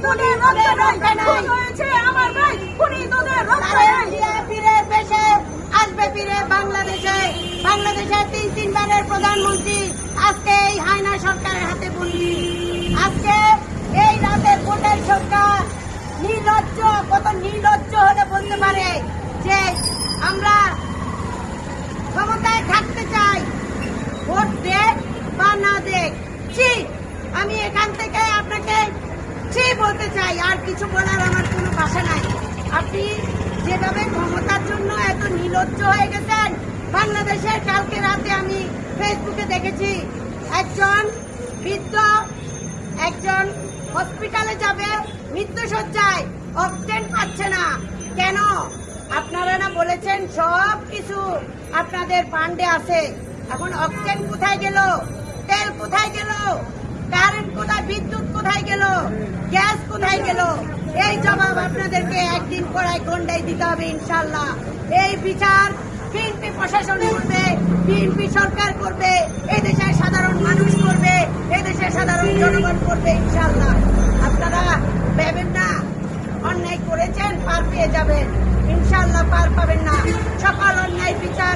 তোদের রক্ষা নাই হয়েছে আমার ভাই খুনি তোদের রক্ষা নাই ফিরে দেশে আসবে ফিরে বাংলাদেশে বাংলাদেশের তিনবারের প্রধানমন্ত্রী আজকে এই হায়না সরকারের হাতে বন্দী আজকে এই রাতের ভোটের সরকার নির্লজ্জ কত নির্লজ্জ হলে বলতে পারে যে আমরা ক্ষমতায় থাকতে চাই ভোট দেখ বা না দেখ আমি এখান থেকে আপনাকে বলতে চাই আর কিছু বলার আমার কোনো ভাষা নাই আপনি যেভাবে ক্ষমতার জন্য এত নির্লজ্জ হয়ে গেছেন বাংলাদেশের কালকে রাতে আমি ফেসবুকে দেখেছি একজন বৃদ্ধ একজন হসপিটালে যাবে মৃত্যুশয্যায় অক্সিজেন পাচ্ছে না কেন আপনারা না বলেছেন সব কিছু আপনাদের ফান্ডে আছে এখন অক্সিজেন কোথায় গেল তেল কোথায় গেল কারেন্ট কোথায় বিদ্যুৎ কোথায় গেল গ্যাস কোথায় গেল এই জবাব আপনাদেরকে একদিন পড়ায় গন্ডাই দিতে হবে ইনশাল্লাহ এই বিচার বিএনপি প্রশাসন করবে বিএনপি সরকার করবে এই দেশের সাধারণ মানুষ করবে এই দেশের সাধারণ জনগণ করবে ইনশাল্লাহ আপনারা ভেবেন না অন্যায় করেছেন পার পেয়ে যাবেন ইনশাল্লাহ পার পাবেন না সকল অন্যায় বিচার